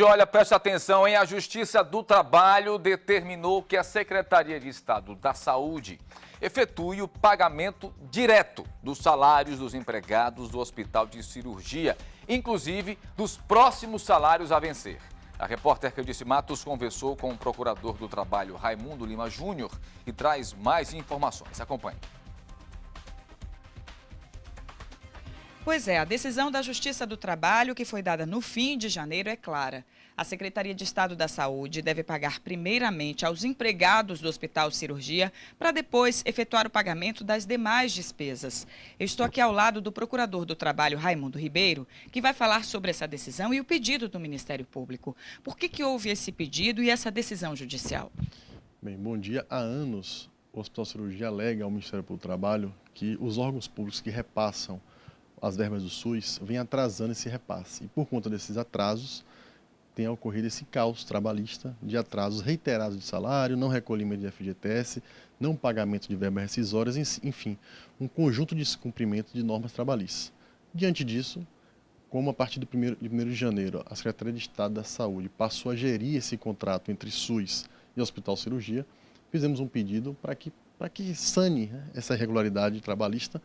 Olha, preste atenção, hein? A Justiça do Trabalho determinou que a Secretaria de Estado da Saúde efetue o pagamento direto dos salários dos empregados do Hospital de Cirurgia, inclusive dos próximos salários a vencer. A repórter Candice Matos conversou com o procurador do Trabalho, Raimundo Lima Júnior, e traz mais informações. Acompanhe. Pois é, a decisão da Justiça do Trabalho, que foi dada no fim de janeiro, é clara. A Secretaria de Estado da Saúde deve pagar primeiramente aos empregados do Hospital Cirurgia para depois efetuar o pagamento das demais despesas. Eu estou aqui ao lado do Procurador do Trabalho, Raimundo Ribeiro, que vai falar sobre essa decisão e o pedido do Ministério Público. Por que houve esse pedido e essa decisão judicial? Bem, bom dia. Há anos, o Hospital Cirurgia alega ao Ministério do Trabalho que os órgãos públicos que repassam as verbas do SUS vêm atrasando esse repasse. E por conta desses atrasos, tem ocorrido esse caos trabalhista de atrasos reiterados de salário, não recolhimento de FGTS, não pagamento de verbas rescisórias, enfim, um conjunto de descumprimento de normas trabalhistas. Diante disso, como a partir de 1º de janeiro, a Secretaria de Estado da Saúde passou a gerir esse contrato entre SUS e Hospital Cirurgia, fizemos um pedido para que sane, né, essa irregularidade trabalhista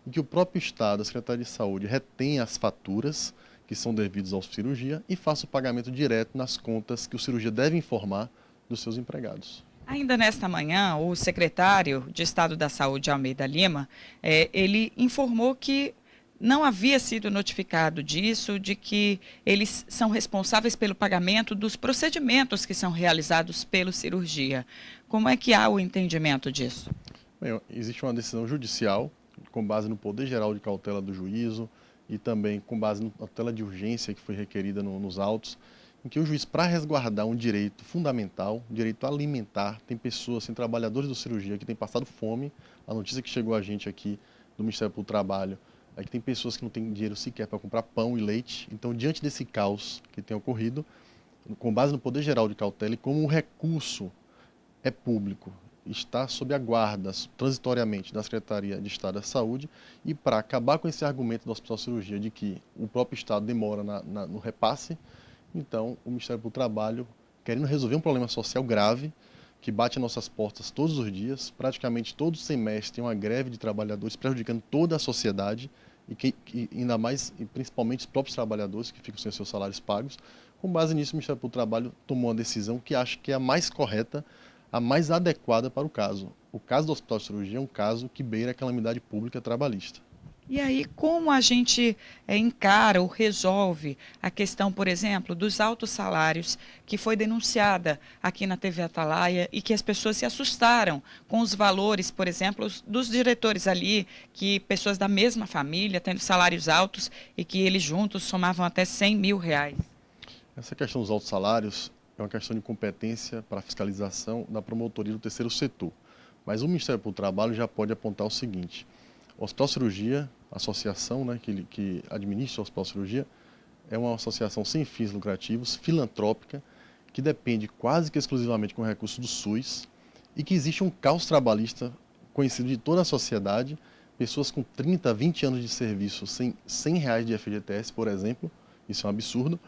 e que o próprio Estado, a Secretaria de Saúde, retenha as faturas que são devidas ao cirurgia e faça o pagamento direto nas contas que o cirurgia deve informar dos seus empregados. Ainda nesta manhã, o secretário de Estado da Saúde, Almeida Lima, ele informou que não havia sido notificado disso, de que eles são responsáveis pelo pagamento dos procedimentos que são realizados pelo cirurgia. Como é que há o entendimento disso? Bem, existe uma decisão judicial com base no poder geral de cautela do juízo e também com base na tutela de urgência que foi requerida nos autos, em que o juiz, para resguardar um direito fundamental, um direito alimentar, tem pessoas, tem trabalhadores da cirurgia que têm passado fome. A notícia que chegou a gente aqui do Ministério do Trabalho é que tem pessoas que não têm dinheiro sequer para comprar pão e leite. Então, diante desse caos que tem ocorrido, com base no poder geral de cautela e como o recurso é público, está sob a guarda, transitoriamente, da Secretaria de Estado da Saúde, e para acabar com esse argumento do Hospital Cirurgia de que o próprio Estado demora no repasse, então o Ministério do Trabalho, querendo resolver um problema social grave, que bate às nossas portas todos os dias, praticamente todo semestre tem uma greve de trabalhadores prejudicando toda a sociedade, e ainda mais, e principalmente os próprios trabalhadores que ficam sem seus salários pagos. Com base nisso, o Ministério do Trabalho tomou uma decisão que acho que é a mais correta, a mais adequada para o caso. O caso do Hospital de Cirurgia é um caso que beira a calamidade pública trabalhista. E aí, como a gente encara ou resolve a questão, por exemplo, dos altos salários, que foi denunciada aqui na TV Atalaia e que as pessoas se assustaram com os valores, por exemplo, dos diretores ali, que pessoas da mesma família, tendo salários altos e que eles juntos somavam até R$100 mil. Essa questão dos altos salários é uma questão de competência para a fiscalização da promotoria do terceiro setor. Mas o Ministério do Trabalho já pode apontar o seguinte: o Hospital Cirurgia, a associação, né, que administra o Hospital Cirurgia, é uma associação sem fins lucrativos, filantrópica, que depende quase que exclusivamente com recursos do SUS e que existe um caos trabalhista conhecido de toda a sociedade, pessoas com 30, 20 anos de serviço sem R$100 de FGTS, por exemplo, isso é um absurdo.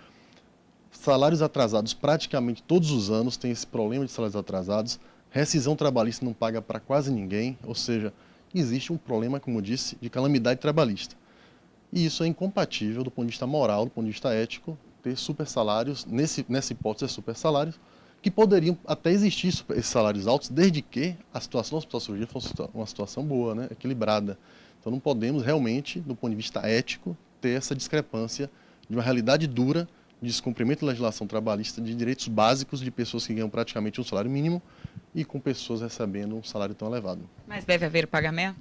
Salários atrasados praticamente todos os anos, tem esse problema de salários atrasados, rescisão trabalhista não paga para quase ninguém, ou seja, existe um problema, como eu disse, de calamidade trabalhista. E isso é incompatível do ponto de vista moral, do ponto de vista ético, ter super salários, nessa hipótese, super salários, que poderiam até existir esses salários altos, desde que a situação do Hospital de Cirurgia fosse uma situação boa, né, equilibrada. Então não podemos realmente, do ponto de vista ético, ter essa discrepância de uma realidade dura, de descumprimento da legislação trabalhista, de direitos básicos de pessoas que ganham praticamente um salário mínimo e com pessoas recebendo um salário tão elevado. Mas deve haver pagamento?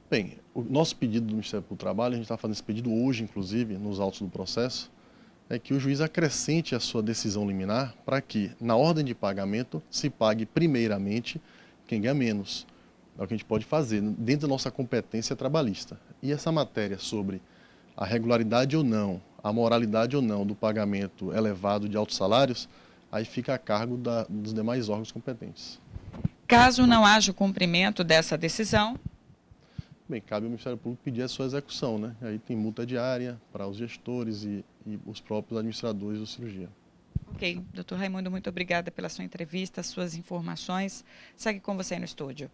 Bem, o nosso pedido do Ministério do Trabalho, a gente está fazendo esse pedido hoje, inclusive, nos autos do processo, é que o juiz acrescente a sua decisão liminar para que, na ordem de pagamento, se pague primeiramente quem ganha menos. É o que a gente pode fazer dentro da nossa competência trabalhista. E essa matéria sobre a regularidade ou não, a moralidade ou não do pagamento elevado de altos salários, aí fica a cargo dos demais órgãos competentes. Caso não haja o cumprimento dessa decisão? Bem, cabe ao Ministério Público pedir a sua execução, né? Aí tem multa diária para os gestores e os próprios administradores da cirurgia. Ok, doutor Raimundo, muito obrigada pela sua entrevista, suas informações. Segue com você aí no estúdio.